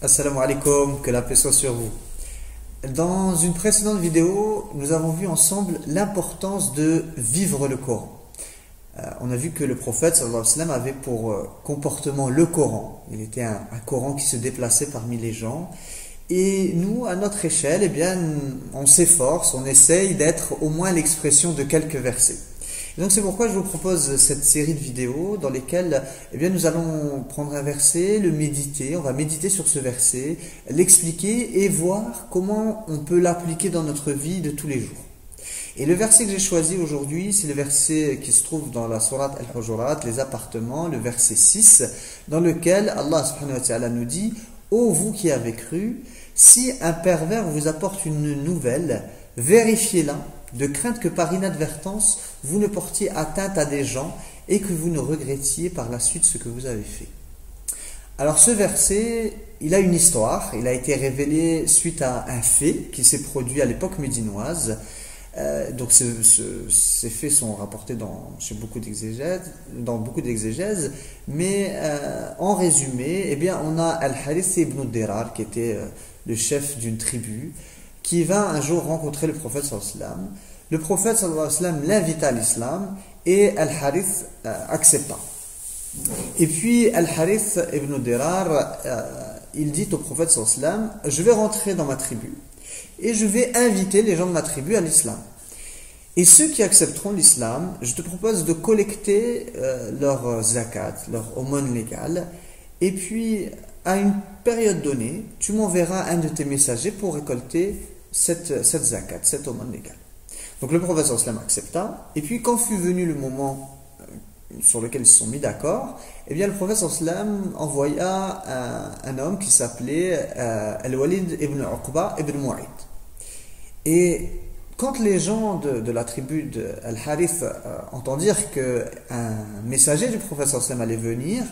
Assalamu alaikum, que la paix soit sur vous. Dans une précédente vidéo, nous avons vu ensemble l'importance de vivre le Coran. On a vu que le prophète sallallahu alayhi wa sallam avait pour comportement le Coran. Il était un Coran qui se déplaçait parmi les gens. Et nous, à notre échelle, on s'efforce, on essaye d'être au moins l'expression de quelques versets. Et donc c'est pourquoi je vous propose cette série de vidéos dans lesquelles nous allons prendre un verset, le méditer, on va méditer sur ce verset, l'expliquer et voir comment on peut l'appliquer dans notre vie de tous les jours. Et le verset que j'ai choisi aujourd'hui, c'est le verset qui se trouve dans la sourate Al-Hujurat, les appartements, le verset 6, dans lequel Allah subhanahu wa ta'ala nous dit « Ô vous qui avez cru, si un pervers vous apporte une nouvelle, vérifiez-la, de crainte que par inadvertance, vous ne portiez atteinte à des gens et que vous ne regrettiez par la suite ce que vous avez fait. » Alors ce verset, il a une histoire, il a été révélé suite à un fait qui s'est produit à l'époque médinoise. Donc ces faits sont rapportés dans beaucoup d'exégèses, mais en résumé, on a Al-Harith ibn Dirar qui était le chef d'une tribu, qui va un jour rencontrer le prophète sallallahu alayhi wa sallam. Le prophète sallallahu alayhi wa sallam l'invita à l'islam et Al-Harith accepta. Et puis Al-Harith ibn Dirar, il dit au prophète sallallahu alayhi wa sallam, je vais rentrer dans ma tribu et je vais inviter les gens de ma tribu à l'islam. Et ceux qui accepteront l'islam, je te propose de collecter leur zakat, leur aumône légale, et puis à une période donnée, tu m'enverras un de tes messagers pour récolter cette zakat, cette aumône légale. Donc le prophète sallallahu alayhi wa sallam accepta, et puis quand fut venu le moment sur lequel ils se sont mis d'accord, le prophète sallallahu alayhi wa sallam envoya un homme qui s'appelait Al-Walid ibn Uqba ibn Mu'ayt. Et quand les gens de la tribu d'Al-Harith entendirent qu'un messager du prophète sallallahu alayhi wa sallam allait venir,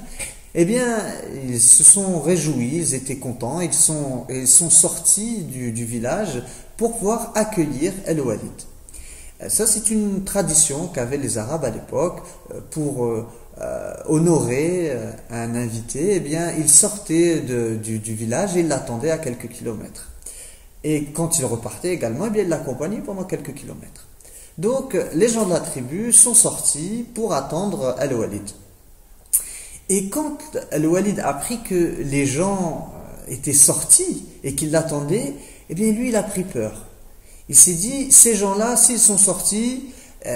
ils se sont réjouis, ils étaient contents, ils sont sortis du village pour pouvoir accueillir Al-Walid. Ça, c'est une tradition qu'avaient les Arabes à l'époque pour honorer un invité. Ils sortaient du village et ils l'attendaient à quelques kilomètres. Et quand il repartait également, il l'accompagnait pendant quelques kilomètres. Donc, les gens de la tribu sont sortis pour attendre Al-Walid. Et quand Al-Walid apprit que les gens étaient sortis et qu'ils l'attendaient, lui, il a pris peur. Il s'est dit, ces gens-là, s'ils sont sortis,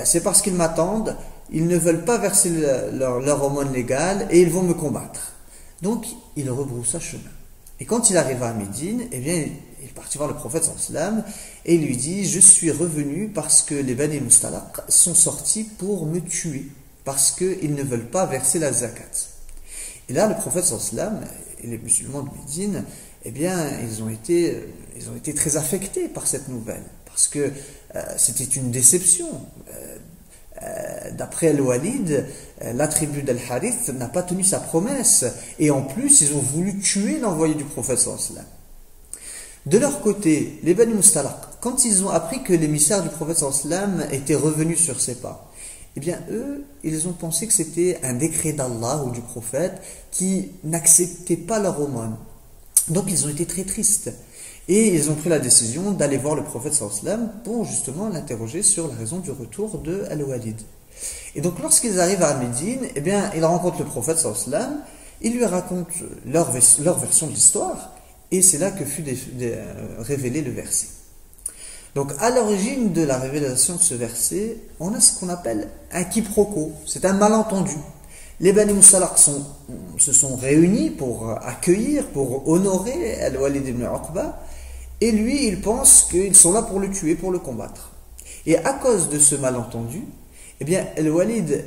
c'est parce qu'ils m'attendent, ils ne veulent pas verser leur aumône légale et ils vont me combattre. Donc, il rebroussa chemin. Et quand il arriva à Médine, il est parti voir le prophète sallallahu alayhi wa sallam et il lui dit, je suis revenu parce que les Bani Mustalaq sont sortis pour me tuer, parce qu'ils ne veulent pas verser la zakat. Et là, le prophète sallallahu alayhi wa sallam et les musulmans de Médine, ils ont été très affectés par cette nouvelle, parce que c'était une déception. D'après Al-Walid, la tribu d'Al-Harith n'a pas tenu sa promesse, et en plus, ils ont voulu tuer l'envoyé du prophète sallallahu alayhi wa sallam. De leur côté, les Bani Mustalaq, quand ils ont appris que l'émissaire du prophète sallallahu alayhi wa sallam était revenu sur ses pas, eux, ils ont pensé que c'était un décret d'Allah ou du prophète qui n'acceptait pas leur aumône. Donc ils ont été très tristes. Et ils ont pris la décision d'aller voir le prophète sallallahu alayhi wa sallam pour justement l'interroger sur la raison du retour de Al-Walid. Et donc lorsqu'ils arrivent à Médine, ils rencontrent le prophète sallallahu alayhi wa sallam, ils lui racontent leur version de l'histoire, et c'est là que fut révélé le verset. Donc à l'origine de la révélation de ce verset, on a ce qu'on appelle un quiproquo, c'est un malentendu. Les Bani Mustalaq se sont réunis pour accueillir, pour honorer Al-Walid ibn Uqba, et lui, il pense qu'ils sont là pour le tuer, pour le combattre. Et à cause de ce malentendu, Al-Walid,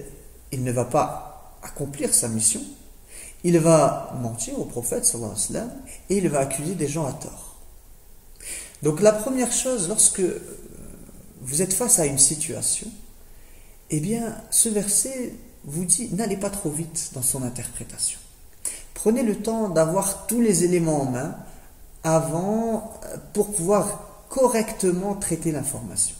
il ne va pas accomplir sa mission, il va mentir au prophète sallallahu alayhi wa sallam, et il va accuser des gens à tort. Donc la première chose, lorsque vous êtes face à une situation, ce verset vous dit, n'allez pas trop vite dans son interprétation. Prenez le temps d'avoir tous les éléments en main pour pouvoir correctement traiter l'information.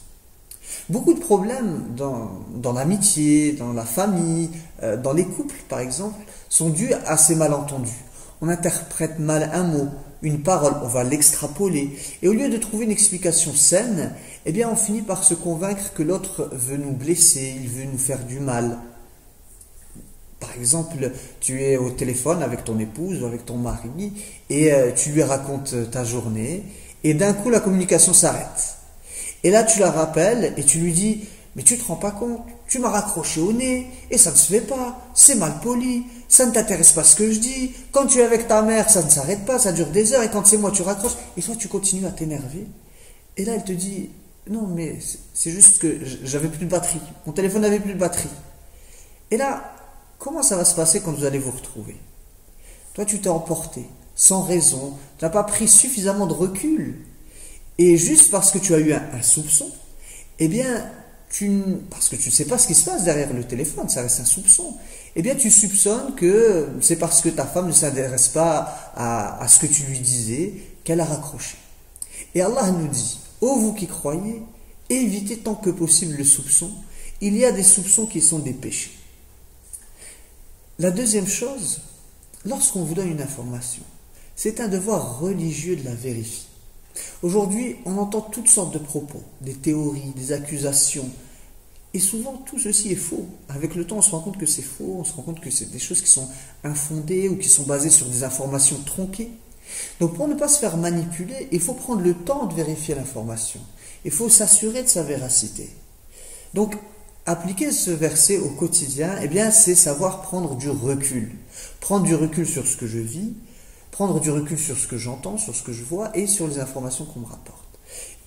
Beaucoup de problèmes dans l'amitié, dans la famille, dans les couples par exemple, sont dus à ces malentendus. on interprète mal un mot, une parole, on va l'extrapoler. Et au lieu de trouver une explication saine, eh bien on finit par se convaincre que l'autre veut nous blesser, il veut nous faire du mal. Par exemple, tu es au téléphone avec ton épouse ou avec ton mari et tu lui racontes ta journée et d'un coup la communication s'arrête. Et là tu la rappelles et tu lui dis « Mais tu te rends pas compte, tu m'as raccroché au nez et ça ne se fait pas, c'est mal poli, ça ne t'intéresse pas ce que je dis, quand tu es avec ta mère ça ne s'arrête pas, ça dure des heures et quand c'est moi tu raccroches et toi tu continues à t'énerver. » Et là elle te dit « Non mais c'est juste que j'avais plus de batterie, mon téléphone n'avait plus de batterie. » Et là, comment ça va se passer quand vous allez vous retrouver? Toi, tu t'es emporté, sans raison, tu n'as pas pris suffisamment de recul. Et juste parce que tu as eu un soupçon, eh bien, parce que tu ne sais pas ce qui se passe derrière le téléphone, ça reste un soupçon, eh bien, tu soupçonnes que c'est parce que ta femme ne s'intéresse pas à ce que tu lui disais qu'elle a raccroché. Et Allah nous dit, ô vous qui croyez, évitez tant que possible le soupçon. Il y a des soupçons qui sont des péchés. La deuxième chose, lorsqu'on vous donne une information, c'est un devoir religieux de la vérifier. Aujourd'hui, on entend toutes sortes de propos, des théories, des accusations, et souvent tout ceci est faux. Avec le temps, on se rend compte que c'est faux, on se rend compte que c'est des choses qui sont infondées ou qui sont basées sur des informations tronquées. Donc pour ne pas se faire manipuler, il faut prendre le temps de vérifier l'information. Il faut s'assurer de sa véracité. Donc, appliquer ce verset au quotidien, eh bien, c'est savoir prendre du recul. Prendre du recul sur ce que je vis, prendre du recul sur ce que j'entends, sur ce que je vois et sur les informations qu'on me rapporte.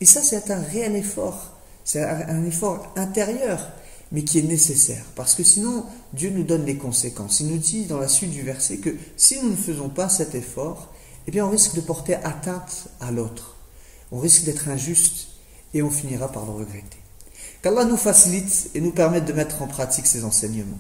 Et ça, c'est un réel effort. C'est un effort intérieur, mais qui est nécessaire. Parce que sinon, Dieu nous donne les conséquences. Il nous dit dans la suite du verset que si nous ne faisons pas cet effort, eh bien, on risque de porter atteinte à l'autre. On risque d'être injuste et on finira par le regretter. Qu'Allah nous facilite et nous permette de mettre en pratique ces enseignements.